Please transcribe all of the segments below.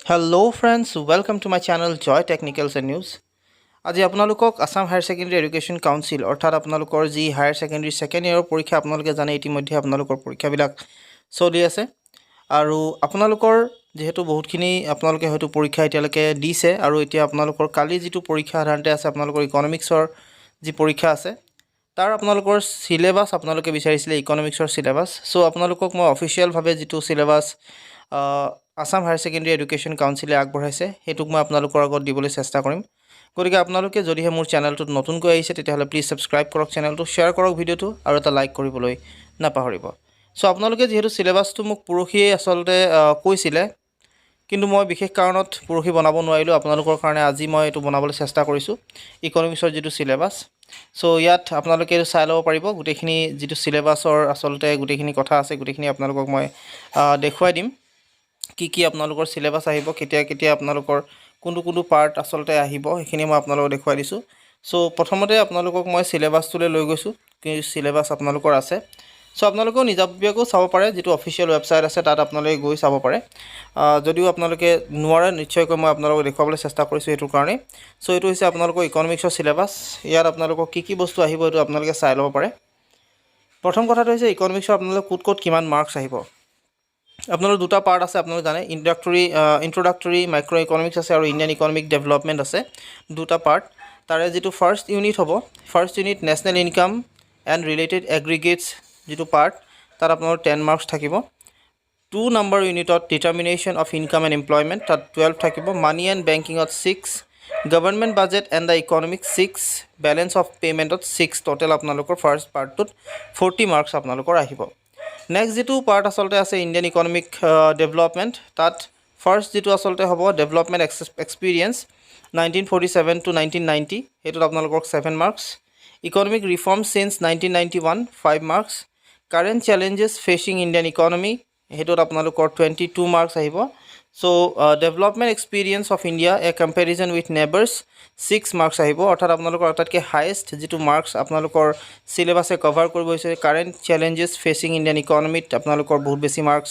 Hello friends, welcome to my channel Joy Technicals and News. আজি আপোনালোকক Assam higher secondary education council অৰ্থাৎ আপোনালোকৰ যি হায়াৰ সেকেন্ডাৰী সেকেন্ড ইয়াৰৰ পৰীক্ষা আপোনালোকে জানে ইতিমধ্যে আপোনালোকৰ পৰীক্ষাবিলাক চলি আছে আৰু আপোনালোকৰ যেহেতু বহুতখিনি আপোনালোকে হয়তো পৰীক্ষা এতিয়ালৈকে দিছে আৰু এতিয়া আপোনালোকৰ কালি যিটো পৰীক্ষা সাধাৰণতে আছে আপোনালোকৰ ইকনমিক্সৰ যি পৰীক্ষা আছে তাৰ আপোনালোকৰ সিলেবাস আপোনালোকে বিচাৰিছিলে ইকনমিক্সৰ সিলেবাস সো আপোনালোকক মই অফিচিয়েল ভাৱে যিটো syllabus Assam higher secondary education কাউন্সিলে আগবঢ়াইছে হেতুক মই আপোনালোকৰ আগত দিবলৈ চেষ্টা কৰিম গতিকে আপোনালোকে যদিহে মোৰ চেনেলটোত নতুনকৈ আহিছে তেতিয়াহ'লে প্লিজ সাবস্ক্ৰাইব কৰক চেনেলটো শ্বেয়াৰ কৰক ভিডিঅ'টো আৰু এটা লাইক কৰিবলৈ নাপাহৰিব সো আপোনালোকে যেহেতু সিলেবাসটো মোক পুৰখিয়ে আসলতে কৈছিলে কিন্তু মই বিশেষ কাৰণত পুৰখি বনাব নোৱাৰিলো আপোনালোকৰ কাৰণে আজি মই এটো বনাবলৈ চেষ্টা কৰিছো ইকনমিক্সৰ যেটো সিলেবাস সো ইয়াত আপোনালোকে চাই লব পাৰিব গুটেখিনি যেটো সিলেবাসৰ আসলতে গুটেখিনি কথা আছে গুটেখিনি আপোনালোকক মই দেখুৱাই দিম কি আপোনালোকৰ সিলেবাস আহিব কেতিয়া আপোনালোকৰ কোনটো পাৰ্ট আসলতে আহিব এখিনি মই আপোনালোকক দেখুৱাই দিছো সো প্ৰথমতে আপোনালোকক মই সিলেবাসটোলৈ লৈ গৈছো কি সিলেবাস আপোনালোকৰ আছে সো আপোনালোকে নিজাববিয়াকৈ চাব পাৰে যেটো অফিচিয়েল ওয়েবসাইট আছে তাত আপোনালোকে গৈ চাব পাৰে যদিও আপোনালোকে নোৱাৰে নিশ্চয়কৈ মই আপোনালোকক দেখুৱাবলৈ চেষ্টা কৰিছো এটো কাৰণে সো এটো হৈছে আপোনালোকৰ ইকনমিক্সৰ সিলেবাস ইয়াত আপোনালোকক কি বস্তু আহিব এটো আপোনালোকে চাই লব পাৰে প্ৰথম কথাটো হৈছে ইকনমিক্সৰ আপোনালোক কোট কিমান মাৰ্কস আহিব আপোনালোকৰ দুটা পাৰ্ট আছে আপোনালোকে জানে ইন্ট্ৰোডাক্টৰী মাইক্ৰো ইকনমিক্স আছে আৰু ইণ্ডিয়ান ইকনমিক ডেভেলপমেন্ট আছে দুটা পাৰ্ট তাৰে যেটো ফাৰ্স্ট ইউনিট হ'ব first unit national income and related aggregates যেটো পাৰ্ট তাত আপোনালোকৰ 10 মাৰ্কস থাকিব 2 নম্বৰ ইউনিটত determination of income and employment তাত 12 থাকিব মানি এণ্ড বেংকিংত 6 government budget and the economic 6 balance of পেমেন্টত 6 টোটাল আপোনালোকৰ ফাৰ্স্ট পাৰ্টটোত 40 মাৰ্কস আপোনালোকৰ আহিব নেক্সট যেটো পাৰ্ট আসলতে আছে ইণ্ডিয়ান ইকনমিক ডেভেলপমেন্ট তাত ফাৰ্স্ট যেটো আসলতে হ'ব ডেভেলপমেন্ট এক্সপেৰিয়েন্স 1947 to 1990 হেতুত আপোনালোকৰ 7 marks economic reform since 1991 5 marks current challenges facing Indian economy হেতুত আপোনালোকৰ 22 মাৰ্কস আহিব so development experience of India a comparison with neighbours 6 marks আহিব অৰ্থাৎ আপোনালোকৰ আটাইতকৈ হাইয়েষ্ট যেটো মাৰ্কস আপোনালোকৰ সিলেবাসে কভাৰ কৰিব হৈছে কাৰেন্ট চ্যালেঞ্জেস ফেচিং ইণ্ডিয়ান ইকনমিত আপোনালোকৰ বহুত বেছি মাৰ্কস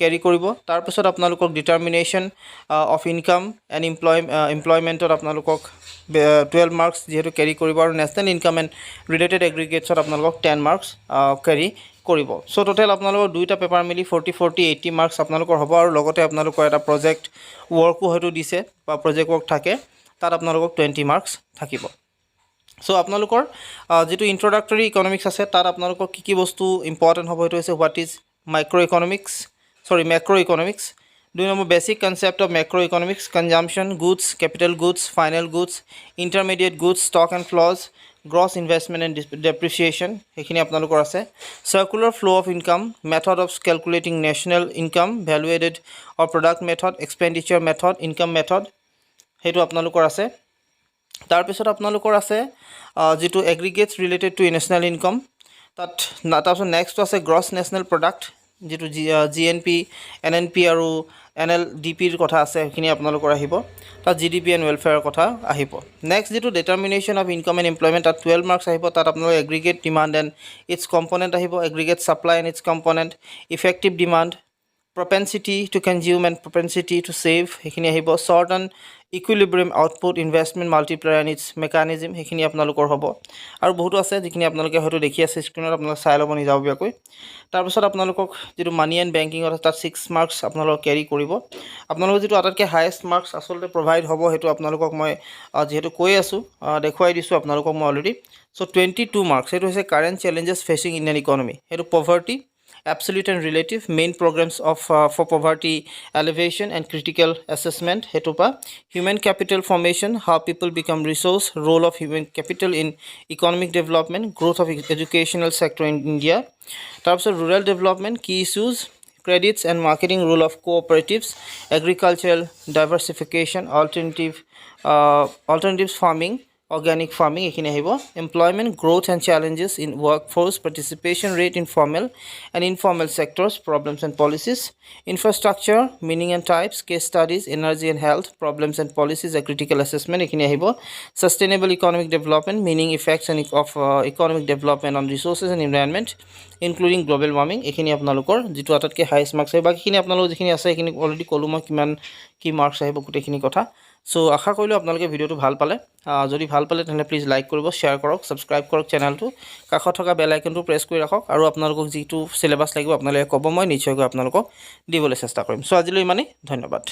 ক্যাৰি কৰিব তাৰ পিছত আপোনালোকক ডিটাৰমিনেশন অফ ইনকাম এণ্ড এমপ্লয়মেন্টত আপোনালোকক 12 মাৰ্কস যেহেতু ক্যাৰি কৰিব আৰু নেশনাল ইনকাম এণ্ড ৰিলেটেড এগ্ৰিগেটছত আপোনালোকক 10 মাৰ্কস ক্যাৰি কৰিব সো টোটাল আপোনালোকৰ দুইটা পেপাৰ মিলি 40 মাৰ্কস আপোনালোকৰ হ'ব আৰু লগতে আপোনালোকৰ এটা প্ৰজেক্ট ওয়াৰ্কো হয়তো দিছে বা প্ৰজেক্ট ওয়াৰ্ক থাকে তাত আপোনালোকক 20 মাৰ্কস থাকিব সো আপোনালোকৰ যেটো ইন্ট্ৰোডাক্টৰী ইকনমিক্স আছে তাত আপোনালোকৰ কি বস্তু ইম্পৰ্টেন্ট হ'ব হেতু হৈছে what is micro economics 2 number basic concept of macro economics consumption goods capital goods final goods intermediate goods stock and flows gross investment and depreciation এখিনি আপোনালোকৰ আছে circular flow of income method of calculating national income value added or product method expenditure method income method হেতু আপোনালোকৰ আছে তাৰ পিছত আপোনালোকৰ আছে যেটো এগ্ৰিগেটস ৰিলেটেড টু নেশনাল ইনকাম তাত নেক্সট আছে গ্ৰছ নেশনাল প্ৰডাক্ট যেটো জিএনপি এনএনপি আৰু এনএলডিপিৰ কথা আছে এখিনি আপোনালোকৰ আহিব তাত জিডিপি এণ্ড ওয়েলফেয়াৰৰ কথা আহিব নেক্সট যেটো determination of income and employment তাত 12 মাৰ্কস আহিব তাত আপোনালোকৰ aggregate demand and its component আহিব aggregate supply and its component effective demand propensity to consume and propensity to save এখিনি আহিব short and equilibrium output investment multiplier and its mechanism এখিনি আপোনালোকৰ হ'ব আৰু বহুতো আছে যিখিনি আপোনালোকে হয়তো দেখি আছে স্ক্ৰিনত আপোনালোকে চাই ল'ব নিজাববিয়াকৈ তাৰ পিছত আপোনালোকক যেটো মানি এণ্ড বেংকিং অৰ তাত 6 মাৰ্কস আপোনালোক ক্যাৰি কৰিব আপোনালোকৰ যেটো আটাইতকৈ হাইয়েষ্ট মাৰ্কস আসলতে প্ৰভাইড হ'ব হেতু আপোনালোকক মই যেহেতু কৈ আছো দেখুৱাই দিছো আপোনালোকক মই অলৰেডি সো 22 মাৰ্কস হেতু হৈছে current challenges facing Indian economy হেতু poverty absolute and relative main programs of for poverty elevation and critical assessment hetupa human capital formation how people become resource role of human capital in economic development growth of educational sector in India types of rural development key issues credits and marketing role of cooperatives agricultural diversification alternatives farming organic farming এখিনি আহিব employment growth and challenges in workforce participation rate in formal and informal sectors problems and policies infrastructure meaning and types case studies energy and health problems and policies a critical assessment এখিনি আহিব sustainable economic development meaning effects and of economic development on resources and environment including global warming এখিনি আপোনালোকৰ যেটো আটাতকে highest marks আহিব বাকিখিনি আপোনালোক যেখিনি আছে এখিনি অলৰেডি কলো মই কিমান কি মাৰ্কস আহিব গুটেখিনি কথা সো আশা কৰিলো আপোনালোকে ভিডিওটো ভাল পালে যদি ভাল পালে তেনে প্লিজ লাইক কৰিব শেয়াৰ কৰক সাবস্ক্ৰাইব কৰক চেনেলটো কাষত থকা বেল আইকনটো প্ৰেছ কৰি ৰাখক আৰু আপোনালোকক যেটো সিলেবাস লাগিব আপোনালোকে ক'ব মই নিশ্চয়কৈ আপোনালোকক দিবলৈ চেষ্টা কৰিম সো আজিলৈ ইমানেই ধন্যবাদ